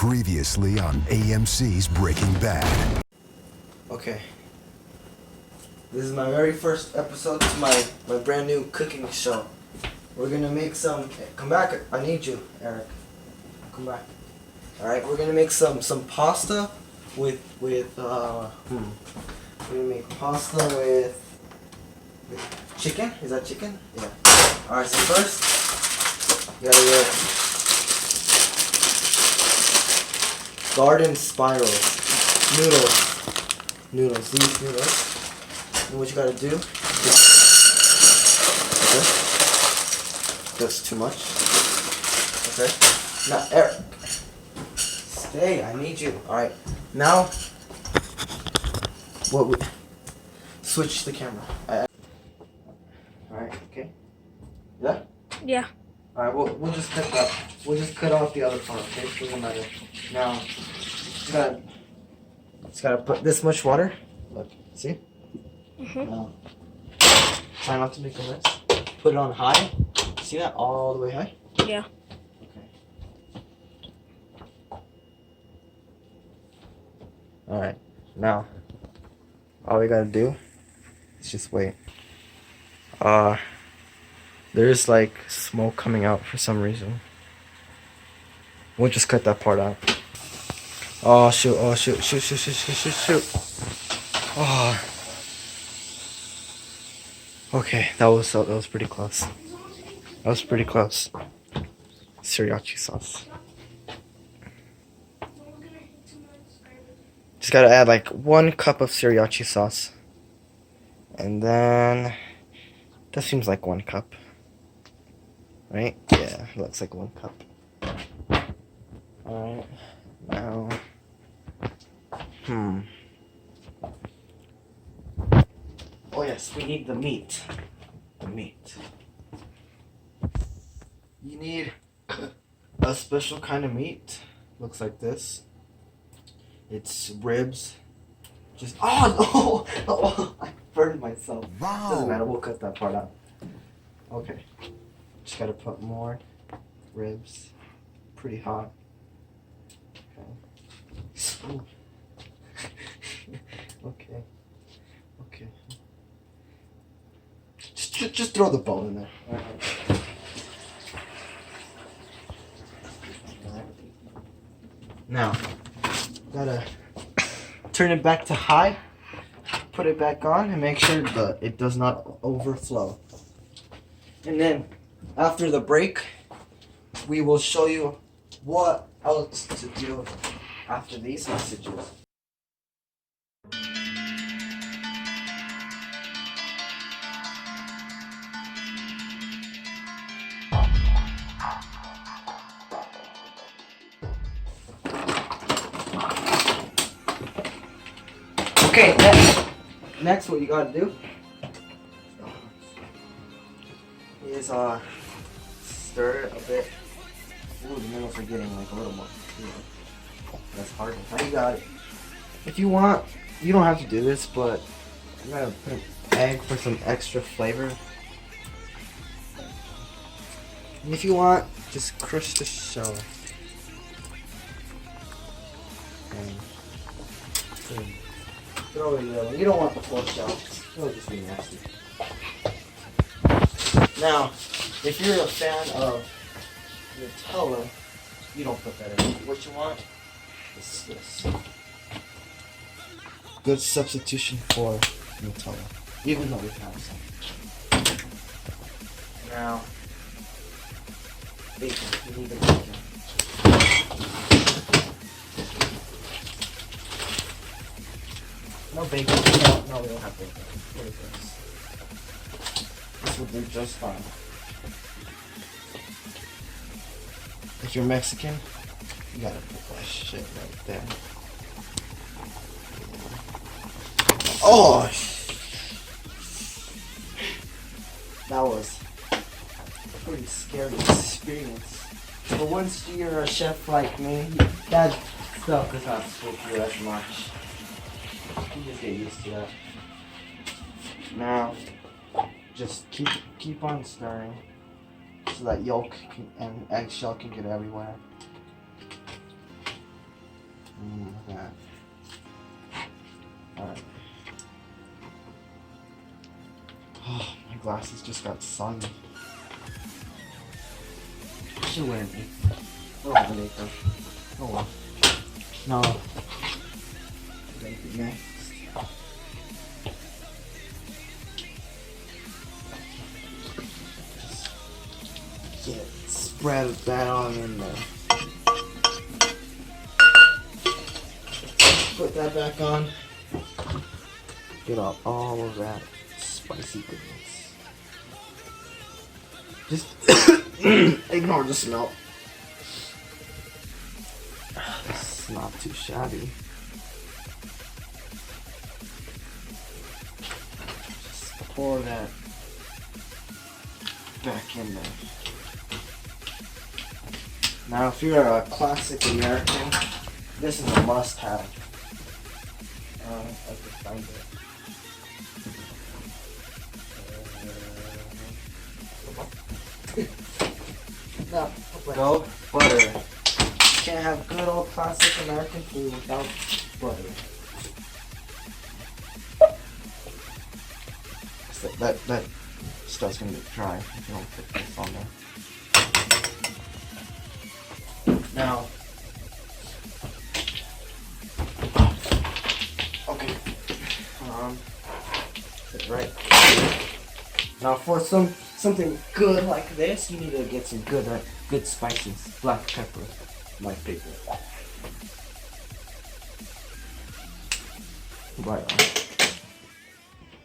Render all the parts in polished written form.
Previously on AMC's Breaking Bad. Okay. This is my very first episode to my brand new cooking show. We're gonna make some. Come back! I need you, Eric. Come back. All right. We're gonna make some pasta with. We're gonna make pasta with chicken. Is that chicken? Yeah. All right. So first, you gotta get garden spirals, noodles. These noodles. And what you gotta do? Okay. That's too much. Okay. Now, Eric, stay. I need you. All right. Now, switch the camera. All right. Okay. Yeah. Yeah. All right. We'll just cut that. We'll just cut off the other part. Okay. Doesn't matter. Now, it's gotta put this much water. Look. See. Now, try not to make a mess. Put it on high. See that? All the way high? Yeah. Okay. Alright. Now, all we gotta do is just wait. There's like smoke coming out for some reason. We'll just cut that part out. Oh shoot, shoot. Oh. Okay, that was pretty close. That was pretty close. Sriracha sauce. Just gotta add like 1 cup of sriracha sauce. And then that seems like 1 cup. Right? Yeah, looks like 1 cup. Alright. Now oh yes, we need the meat. The meat. You need a special kind of meat. Looks like this. It's ribs. Just oh no! Oh, I burned myself. Wow. Doesn't matter. We'll cut that part out. Okay. Just gotta put more ribs. Pretty hot. Okay. Okay. Okay. Just throw the bone in there. Alright. Now, gotta turn it back to high, put it back on, and make sure that it does not overflow. And then, after the break, we will show you what else to do after these messages. Okay, next what you gotta do is stir it a bit. Ooh, the noodles are getting like a little more. That's hard. Now you got it. If you want, you don't have to do this, but I'm gonna put an egg for some extra flavor. And if you want, just crush the shell. And throw it in there. You don't want the full shell. It'll just be nasty. Now, if you're a fan of Nutella, you don't put that in. What you want is this. Good substitution for Nutella, even though we have some. Now, bacon. You need the bacon. No bacon. No, we don't have bacon. What is this? This will do just fine. If you're Mexican, you gotta put that shit right there. Oh! That was a pretty scary experience. But once you're a chef like me, that stuff is not supposed to be as much. You just get used to that. Now, just keep on stirring so that yolk and eggshell can get everywhere. that. Alright. Oh, my glasses just got soggy. I should wear an apron. Or have an apron. Oh well. No. Next. Just spread that on in there. Put that back on. Get out all of that spicy goodness. Just ignore the smell. It's not too shabby. Just pour that back in there. Now, if you're a classic American, this is a must-have. I can find it. No, go butter. You can't have good old classic American food without butter. So that stuff's gonna get dry if you don't put this on there. Now, okay, right. Now for something good like this, you need to get some good spices. Black pepper, my favorite. Right on.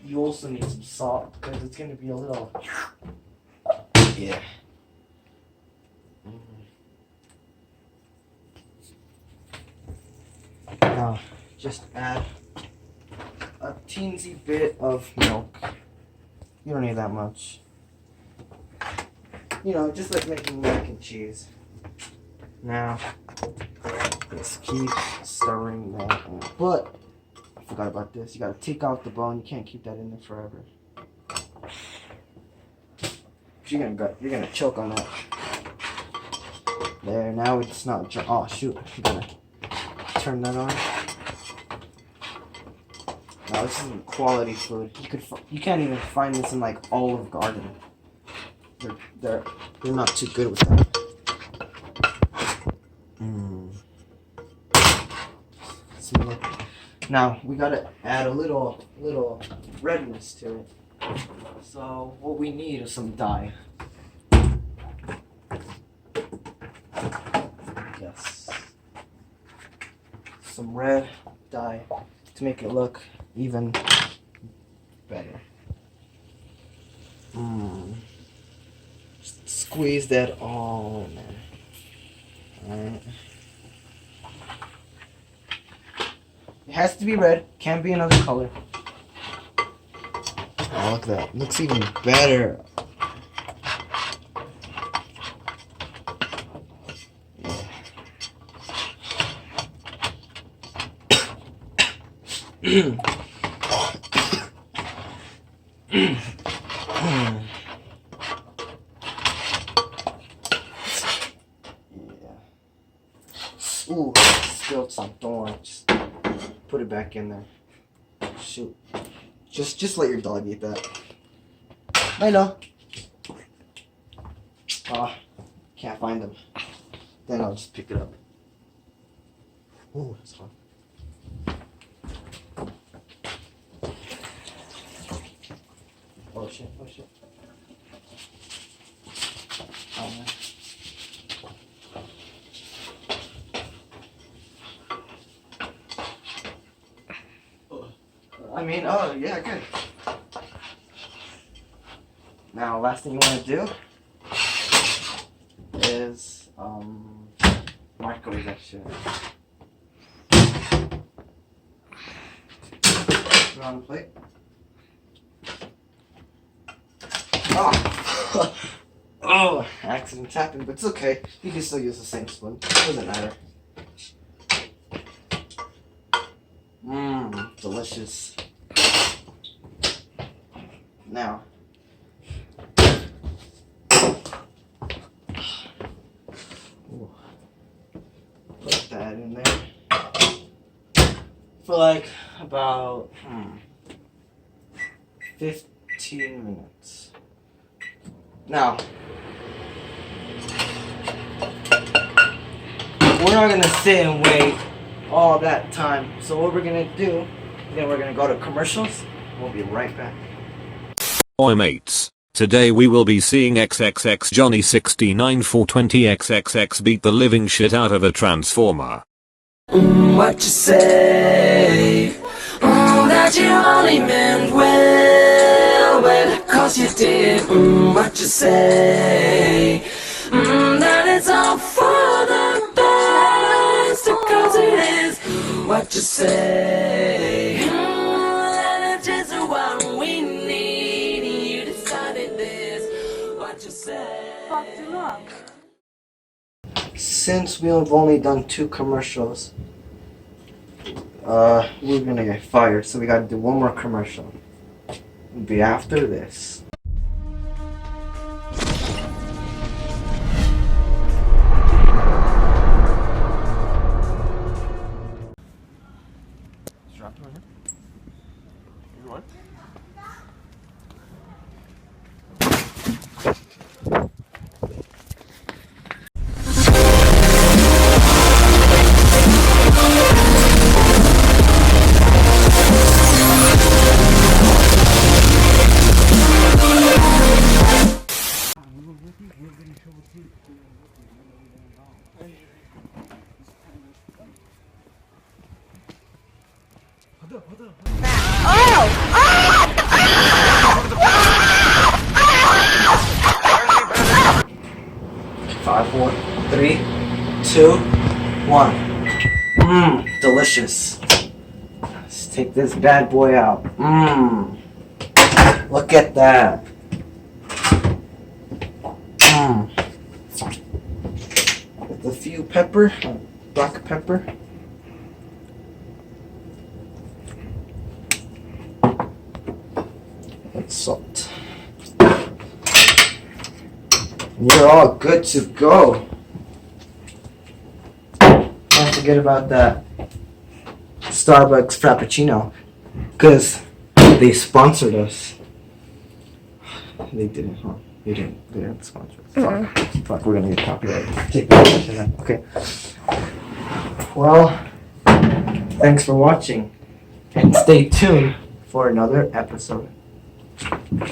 You also need some salt because it's gonna be a little. Yeah. Now, just add a teensy bit of milk. You don't need that much. You know, just like making mac and cheese. Now, let's keep stirring that in. But, I forgot about this. You gotta take out the bone. You can't keep that in there forever. You're gonna choke on that. There, now it's not dry. Oh shoot, you gotta turn that on. Now this is quality food. You can't even find this in like Olive Garden. They're not too good with that. Now we gotta add a little redness to it. So what we need is some dye. Yes. Some red dye to make it look even better. Just squeeze that all in there. Alright. It has to be red, can't be another color. Oh, look at that. Looks even better. Yeah. Ooh, spilled some. Don't worry. Just put it back in there. Shoot. Just let your dog eat that. I know. Can't find them. Then I'll just pick it up. Ooh, that's fun. Oh shit, oh shit. Oh man. Oh yeah, good. Now, last thing you want to do is microwave that shit. Put it on the plate. Oh, oh, accidents happen, but it's okay. You can still use the same spoon. Doesn't matter. Delicious. Now, put that in there. for like about 15 minutes. Now, we're not gonna sit and wait all that time. So what we're gonna do, then we're gonna go to commercials. We'll be right back. Oi mates, today we will be seeing XXX Johnny 69 420 XXX beat the living shit out of a transformer. What you say? That you only meant well, cause you did. What you say? That it's all for the best, cause it is. What you say? That it's just what we need. You decided this. What you say? Since we've only done 2 commercials, we're gonna get fired, so we gotta do one more commercial. It'll be after this. Five, 4, 3, 2, 1. Delicious. Let's take this bad boy out. Look at that. With a few pepper, black pepper. And salt. We're all good to go. Don't forget about that Starbucks Frappuccino, because they sponsored us. They didn't, huh? They didn't sponsor us. Fuck, we're gonna get copyrighted. Take that. Okay. Well, thanks for watching, and stay tuned for another episode.